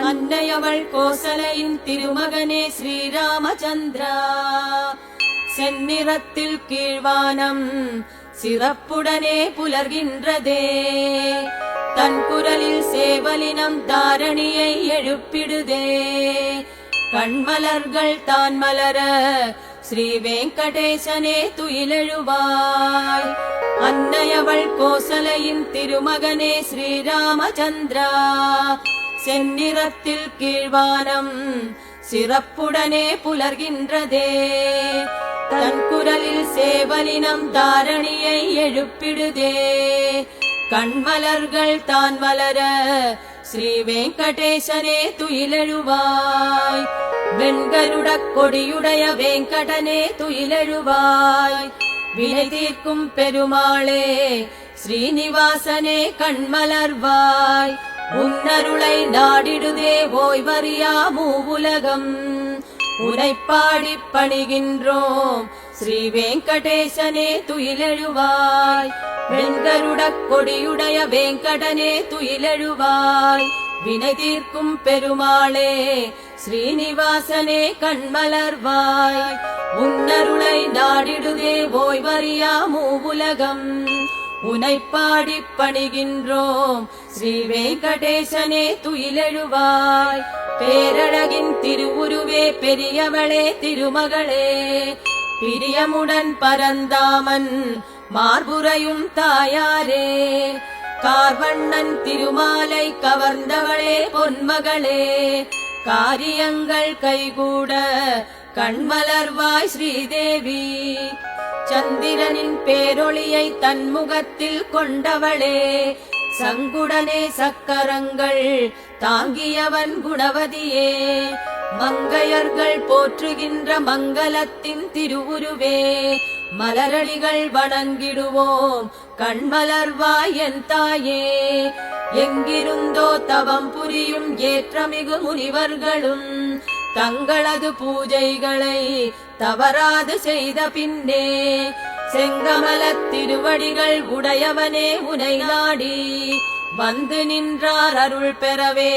அன்னையவள் கோசலையின் திருமகனே ஸ்ரீராமச்சந்திரா. செந்நிறத்தில் கீழ்வானம் சிறப்புடனே புலர்கின்றதே, தன் குரலில் சேவலினம் தாரணியை எழுப்பிடுதே. கண்மலர்கள் தான் மலர ஸ்ரீ வெங்கடேசனே துயிலெழுவாய். அன்னையவள் கோசலையின் திருமகனே ஸ்ரீராமச்சந்திரா. செந்நிறத்தில் கீழ்வானம் சிறப்புடனே புலர்கின்றதே, தன் குரலில் சேவலினம் தாரணியை எழுப்பிடுதே. கண்மலர்கள் தான் மலர ஸ்ரீ வெங்கடேசனே துயிலெழுவாய். வெண்கருட கொடியுடைய வெங்கடனே துயிலெழுவாய். வினை தீர்க்கும் பெருமாளே ஸ்ரீனிவாசனே கண்மலர்வாய். உன்னருளை நாடிடுதே ஓய்வறியா மூவுலகம், உனைப்பாடி பணிகின்றோம் ஸ்ரீ வெங்கடேசனே துயிலெழுவாய். வெண்கருட கொடியுடைய வெங்கடனே துயிலெழுவாய். வினை தீர்க்கும் பெருமாளே ஸ்ரீனிவாசனே கண்மலர்வாய். உன்னருளை நாடிடுதே ஓய்வறியா மூவுலகம், உனைப்பாடி பணிகின்றோம் ஸ்ரீ வெங்கடேசனே துயிலெழுவாய். பேரழகின் திருவுருவே பெரியவளே திருமகளே, பிரியமுடன் பரந்தாமன் மார்புரையும் தாயாரே. கார்வண்ணன் திருமாலை கவர்ந்தவளே பொன்மகளே, காரியங்கள் கைகூட கண்மலர்வாய் ஸ்ரீதேவி. சந்திரனின் பேரொளியை தன்முகத்தில் கொண்டவளே, சங்குடனே சக்கரங்கள் தாங்கியவன் குணவதியே. மங்கையர்கள் போற்றுகின்ற மங்களத்தின் திருவுருவே, மலரடிகள் வணங்கிடுவோம் கண்மலர்வாய் என் தாயே. எங்கிருந்தோ தவம் புரியும் ஏற்றமிகு முனிவர்களும் தங்களது பூஜைகளை தவறாது செய்த பின்னே, செங்கமலத் திருவடிகள் உடையவனே உனை நாடி வந்து நின்றார் அருள் பெறவே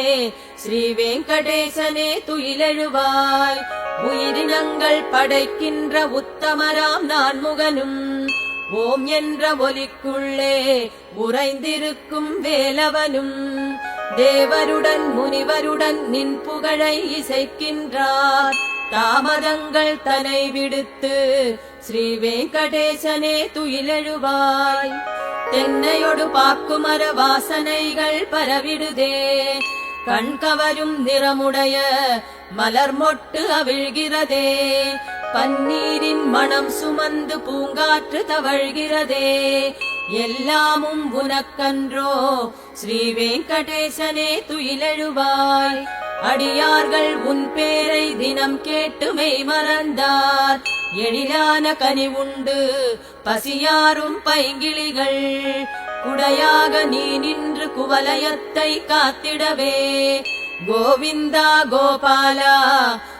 ஸ்ரீ வெங்கடேசனே துயிலெழுவாய். உயிரினங்கள் படைக்கின்ற உத்தமராம் நான்முகனும் ஓம் என்ற ஒலிக்குள்ளே உறைந்திருக்கும் வேலவனும், தேவருடன் முனிவருடன் நின் புகழை இசைக்கின்றார். தாமதங்கள் தனை விடுத்து ஸ்ரீ வெங்கடேசனே துயிலெழுவாய். தென்னையொடு பாக்குமர வாசனைகள் பரவிடுதே, கண்கவரும் நிறமுடைய மலர் மொட்டு அவிழ்கிறதே. பன்னீரின் மனம் சுமந்து பூங்காற்று தவழ்கிறதே, எல்லாமும் உனக்கன்றோ ஸ்ரீ வெங்கடேசனே துயிலெழுவாய். அடியார்கள் உன் பேரை தினம் கேட்டு மெய் மறந்தார், எழிலான கனிவுண்டு பசியாரும் பைங்கிளிகள். குடையாக நீ நின்று குவலயத்தை காத்திடவே, கோவிந்தா கோபாலா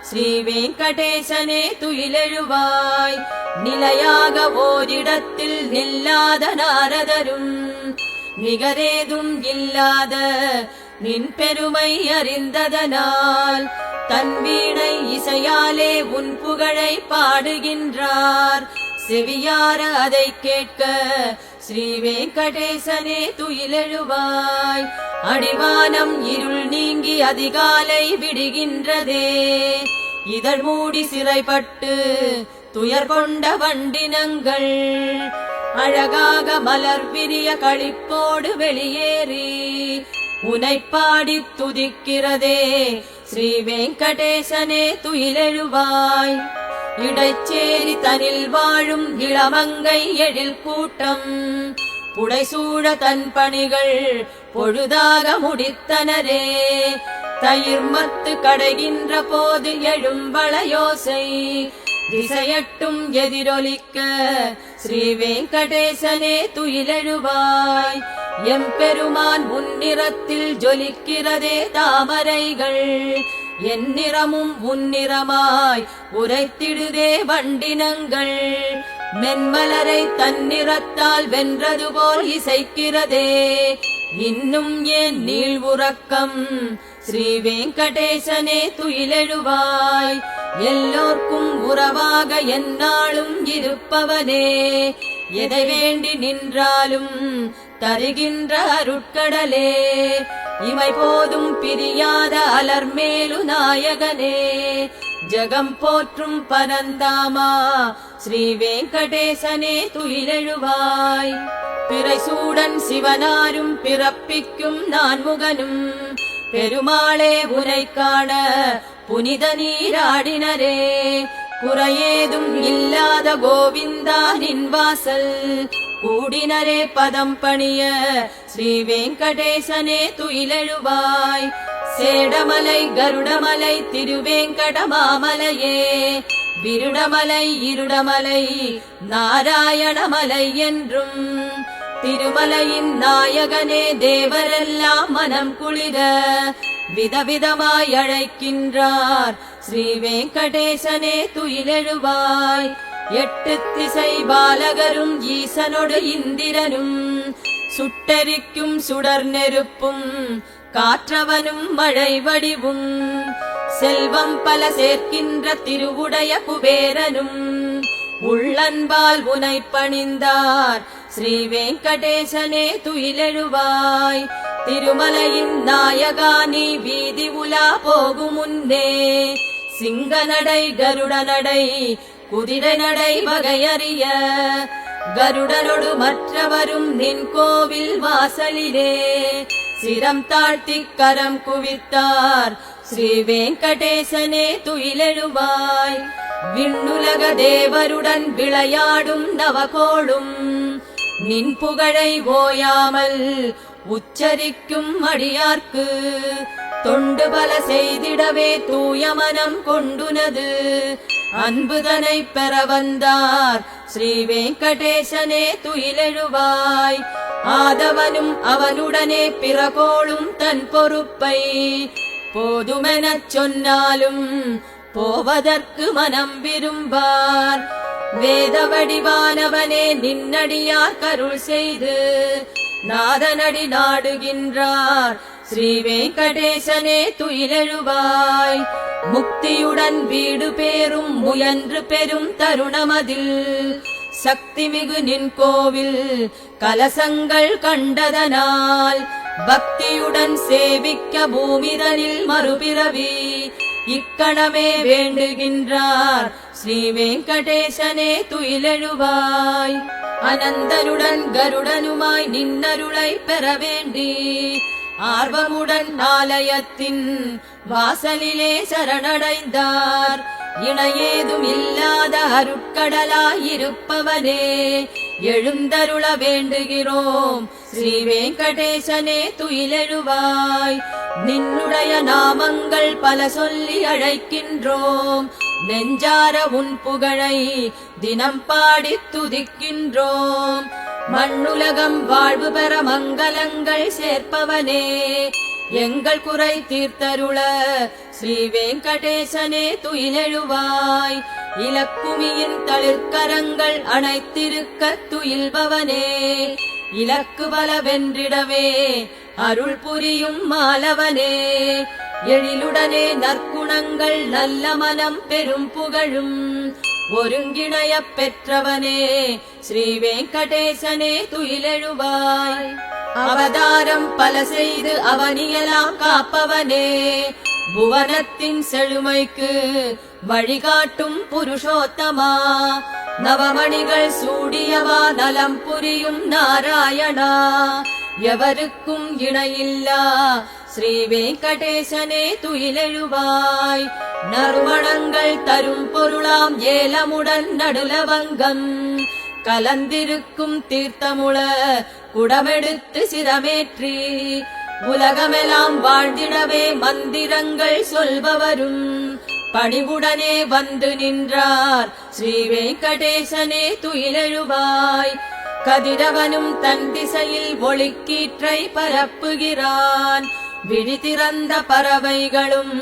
ஸ்ரீ வெங்கடேசனே துயிலெழுவாய். நிலையாக ஓரிடத்தில் நில்லாத நாரதரும் நிகரேதும் இல்லாத நின் பெருமை அறிந்ததனால், தன் வீணை இசையாலே உன் புகழை பாடுகின்றார். செவியார அதை கேட்க ஸ்ரீ வெங்கடேசனே துயிலெழுவாய். அடிவானம் இருள் நீங்கி அதிகாலை விடுகின்றதே, இதழ் மூடி சிறைப்பட்டு துயர் கொண்ட வண்டினங்கள் அழகாக மலர் விரிய களிப்போடு வெளியேறி உனைப்பாடி துதிக்கிறதே ஸ்ரீ வெங்கடேசனே துயிலெழுவாய். இடைச்சேரி தனில் வாழும் இளமங்கை எழில் கூட்டம் புடைசூழ தன் பணிகள் பொழுதாக முடித்தனரே. தயிர்மத்து கடைகின்ற போது எழும் வளையோசை திசையட்டும் எதிரொலிக்க ஸ்ரீ வெங்கடேசனே துயிலெழுவாய். எம்பெருமான் முன்னிறத்தில் ஜொலிக்கிறதே தாமரைகள், எந்நிறமும் உன்னிறமாய் உரைத்திடுதே வண்டினங்கள். மென்மலரை தன்னிறத்தால் வென்றது போல் இசைக்கிறதே இன்னும் ஏன் நீள் உறக்கம் ஸ்ரீ வெங்கடேசனே துயிலெழுவாய். எல்லோர்க்கும் உறவாக எந்நாளும் இருப்பவனே, எதை வேண்டி நின்றாலும் தருகின்ற அருட்கடலே, இமை போதும் பிரியாத அலர்மேலு நாயகனே, ஜகம் போற்றும் பரந்தாமா ஸ்ரீ வெங்கடேசனே துயிலெழுவாய். பிறைசூடன் சிவனாரும் பிறப்பிக்கும் நான்முகனும் பெருமாளே உனை காண புனித நீராடினரே, குறையேதும் இல்லாத கோவிந்தா நின் வாசல் கூடினரே பதம் பணிய ஸ்ரீ வெங்கடேசனே துயிலெழுவாய். சேடமலை கருடமலை திருவேங்கடமாமலையே, விருடமலை இருடமலை நாராயணமலை என்றும் திருமலையின் நாயகனே தேவரெல்லாம் மனம் குளிர விதவிதமாய் அழைக்கின்றார் ஸ்ரீ வெங்கடேசனே துயிலெழுவாய். எட்டு திசை பாலகரும் ஈசனொடு இந்திரனும் சுட்டெரிக்கும் சுடர் நெருப்பும் காற்றவனும் மழை வடிவும் செல்வம் பல சேர்க்கின்ற திருவுடைய குபேரனும் உள்ளன்பால் உனை பணிந்தார் ஸ்ரீ வெங்கடேசனே துயிலெழுவாய். திருமலையின் நாயகா நீ வீதி உலா போகும் முன்னே சிங்க நடை கருட நடை குதிரை நடை வகையறிய கருடனொடு மற்றவரும் நின் கோவில் வாசலிலே சிரம் தாழ்த்தி கரம் குவித்தார் ஸ்ரீ வெங்கடேசனே துயிலெழுவாய். விண்ணுலக தேவருடன் விளையாடும் நவகோளும் நின் புகழை ஓயாமல் உச்சரிக்கும் அடியார்க்கு தொண்டு பல செய்திடவே தூய மனம் கொண்டுனது அன்புதனை பெற வந்தார் ஸ்ரீ வெங்கடேசனே துயிலெழுவாய். ஆதவனும் அவனுடனே பிறகோளும் தன் பொறுப்பை போதுமெனச் சொன்னாலும் போவதற்கு மனம் விரும்பார். வேத வடிவானவனே நின்னடியார் கருள் செய்து நாதனடி நாடுகின்றார் ஸ்ரீ வெங்கடேசனே துயிலெழுவாய். முக்தியுடன் வீடு பேரும் முயன்று பெரும் தருணமதில் சக்தி மிகு நின் கோவில் கலசங்கள் கண்டதனால் பக்தியுடன் சேவிக்க பூமிதனில் மறுபிறவி இக்கணமே வேண்டுகின்றார் ஸ்ரீ வெங்கடேசனே துயிலெழுவாய். அனந்தனுடன் கருடனுமாய் நின்னருளை பெற வேண்டி ஆர்வமுடன் ஆலயத்தின் வாசலிலே சரணடைந்தார். இணையேதும் இல்லாத அருட்கடலாயிருப்பவனே எழுந்தருள வேண்டுகிறோம் ஸ்ரீ வெங்கடேசனே துயிலெழுவாய். நின்னுடைய நாமங்கள் பல சொல்லி அழைக்கின்றோம், நெஞ்சார உன் புகழை தினம் பாடி துதிக்கின்றோம். மண்ணுலகம் வாழ்வு பெற மங்களங்கள் சேர்ப்பவனே எங்கள் குறை தீர்த்தருள ஸ்ரீ வெங்கடேசனே துயிலெழுவாய். இலக்குமியின் தளிர்கரங்கள் அனைத்திருக்க துயில்பவனே இலக்கு பல வென்றிடவே அருள் புரியும் மாலவனே. எழிலுடனே நற்குணங்கள் நல்ல மனம் பெரும் புகழும் ஒருங்கிணைய பெற்றவனே ஸ்ரீ வெங்கடேசனே துயிலெழுவாய். அவதாரம் பல செய்து அவனியலாம் காப்பவனே புவனத்தின் செழுமைக்கு வழிகாட்டும் புருஷோத்தமா. நவமணிகள் சூடியவா நலம் புரியும் நாராயணா. எவருக்கும் இணையில்லா ஸ்ரீ வெங்கடேசனே துயிலெழுவாய். நறுமணங்கள் தரும் பொருளாம் ஏலமுடன் நடுலவங்கம் கலந்திருக்கும் தீர்த்தமுள குடமெடுத்து சிரமேற்றி உலகமெல்லாம் வாழ்ந்திடவே மந்திரங்கள் சொல்பவரும் பணிவுடனே வந்து நின்றார் ஸ்ரீ வெங்கடேசனே துயிலெழுவாய். கதிரவனும் தன் திசையில் ஒளிக்கீற்றை பரப்புகிறான். விழி திறந்த பறவைகளும்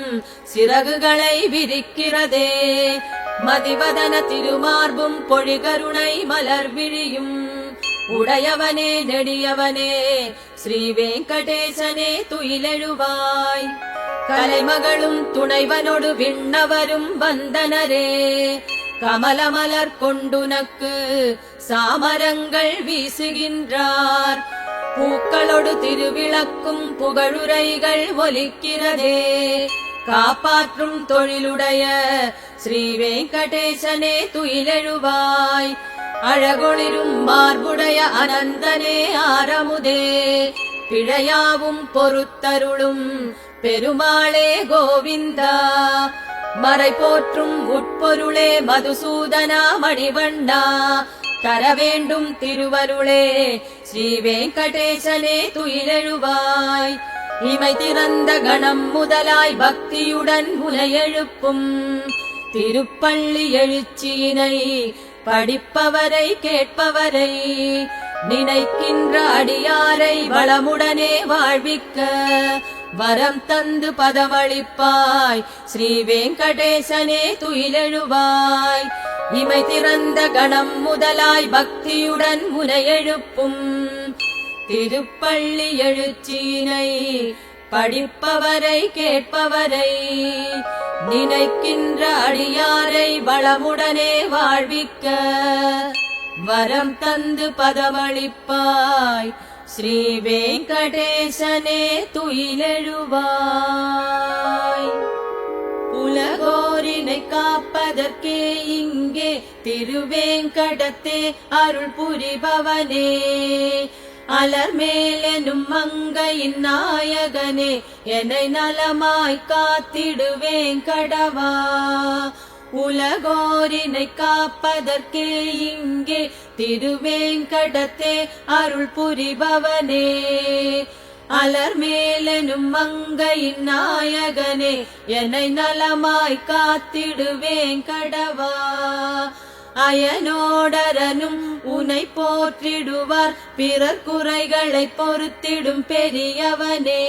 சிறகுகளை விரிக்கிறதே. மதிவதன திருமார்பும் பொழிகருணை மலர் விழியும் உடையவனே நெடியவனே ஸ்ரீ வெங்கடேசனே துயிலெழுவாய். கலைமகளும் துணைவனொடு விண்ணவரும் வந்தனரே, கமலமலர் கொண்டுனக்கு சாமரங்கள் வீசுகின்றார். பூக்களொடு திருவிளக்கும் புகழுரைகள் ஒலிக்கிறதே, காப்பாற்றும் தொழிலுடைய ஸ்ரீ வெங்கடேசனே துயிலெழுவாய். அழகொளிரும் மார்புடைய அனந்தனே ஆரமுதே, பிழையாவும் பொறுத்தருளும் பெருமாளே கோவிந்தா. மறை போற்றும் உட்பொருளே மதுசூதனா மணிவண்ணா, தர வேண்டும் திருவருளே ஸ்ரீ வெங்கடேசனே துயிலெழுவாய். இமை திறந்த கணம் முதலாய் பக்தியுடன் உனை எழுப்பும் திருப்பள்ளி எழுச்சியினை படிப்பவரை கேட்பவரை நினைக்கின்ற அடியாரை வளமுடனே வாழ்விக்க வரம் தந்து பதவளிப்பாய் ஸ்ரீ வெங்கடேசனே துயிலெழுவாய். இமை திறந்த கணம் முதலாய் பக்தியுடன் உனை எழுப்பும் திருப்பள்ளி எழுச்சியினை படிப்பவரை கேட்பவரை நினைக்கின்ற அடியாரை வளமுடனே வாழ்விக்க வரம் தந்து பதவளிப்பாய் ஸ்ரீ வெங்கடேசனே துயிலெழுவாய். உலகோரினை காப்பதற்கே இங்கே திருவேங்கடத்தே அருள் புரிபவனே, அலர்மேலெனும் மங்கையின் நாயகனே என்னை நலமாய் காத்திடுவேங்கடவா. உலகோரினை காப்பதற்கே இங்கே திருவேங்கடத்தே அருள் புரிபவனே, அலர்மேலெனும் மங்கையின் நாயகனே என்னை நலமாய் காத்திடுவேங்கடவா. அயனோடரனும் உனை போற்றிடுவார், பிறர் குறைகளை பொறுத்திடும் பெரியவனே.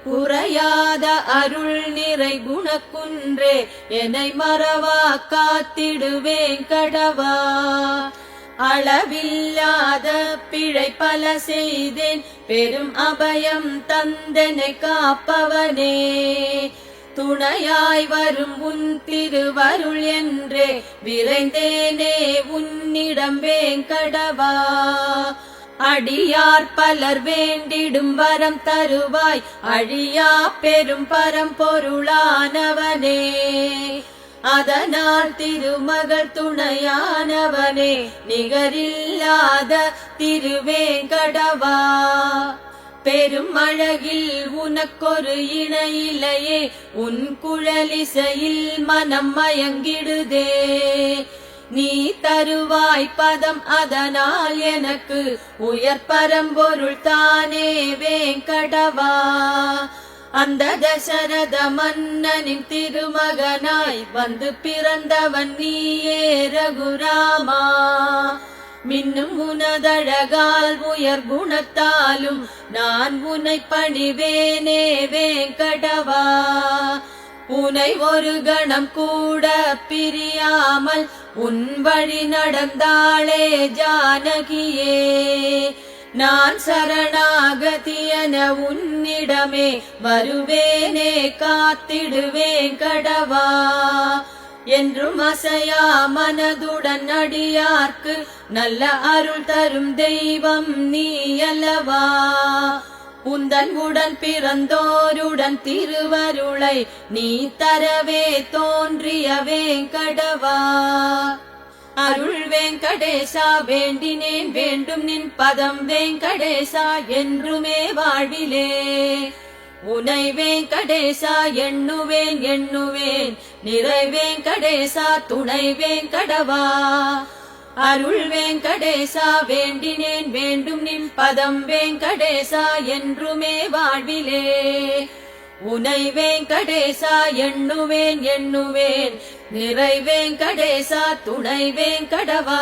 குறையாத அருள் நிறை குணக்குன்றே என்னை மறவா காத்திடுவேங்கடவா. அளவில்லாத பிழை பல செய்தேன், பெரும் அபயம் தந்தனை காப்பவனே. துணையாய் வரும் உன் திருவருள் என்றே விரைந்தேனே உன்னிடம் வேங்கடவா. அடியார் பலர் வேண்டிடும் வரம் தருவாய், அழியா பெரும் பரம்பொருளானவனே. அதனால் திருமகள் துணையானவனே, நிகரில்லாத திருவேங்கடவா. பெரும் அழகில் உனக்கொரு இணையிலையே, உன் குழலிசையில் மனம் மயங்கிடுதே. நீ தருவாய் பதம், அதனால் எனக்கு உயர் பரம்பொருள் தானே வேங்கடவா. அந்த தசரத மன்னனின் திருமகனாய் வந்து பிறந்தவன் நீயே ரகுராமா. மின்னும் உனதழகால் உயர் குணத்தாலும் நான் உன்னை பணிவேனே வேங்கடவா. உனை ஒரு கணம் கூட பிரியாமல் உன் வழி நடந்தாளே ஜானகியே. நான் சரணாகதியன உன்னிடமே வருவேனே காத்திடுவேங்கடவா. என்றும் அசையா மனதுடன் அடியார்க்கு நல்ல அருள் தரும் தெய்வம் நீ அல்லவா. உந்தன் உடன் பிறந்தோருடன் திருவருளை நீ தரவே தோன்றிய வேங்கடவா. அருள் வெங்கடேசா வேண்டினேன் வேண்டும் நின் பதம் வெங்கடேசா என்றுமே வாழ்விலே. உனை வெங்கடேசா எண்ணுவேன் எண்ணுவேன் நிறை வெங்கடேசா துணை வேங்கடவா. அருள் வெங்கடேசா வேண்டினேன் வேண்டும் நின் பதம் வெங்கடேசா என்றுமே வாழ்விலே. உனை வெங்கடேசா எண்ணுவேன் எண்ணுவேன் நிறை வெங்கடேசா துணை வேங்கடவா.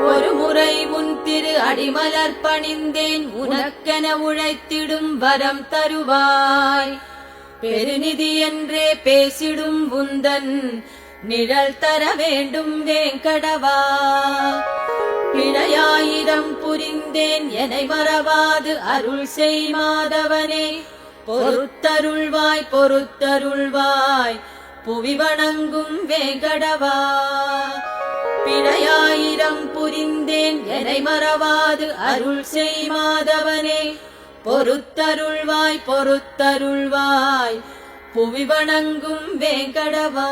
ஒரு முறை உன் திரு அடிமலர் பணிந்தேன், உனக்கென உழைத்திடும் வரம் தருவாய். பெருநிதி என்றே பேசிடும் உந்தன் நிழல் தர வேண்டும் வேங்கடவா. பிழையாயிரம் புரிந்தேன் என்னை மறவாது அருள் செய் மாதவனே. பொறுத்தருள்வாய் பொறுத்தருள்வாய் புவி வணங்கும் வேங்கடவா. பிழையாயிரம் புரிந்தேன் என்னை மறவாது அருள் செய் மாதவனே. பொறுத்தருள்வாய் பொறுத்தருள்வாய் புவி வணங்கும் வேங்கடவா.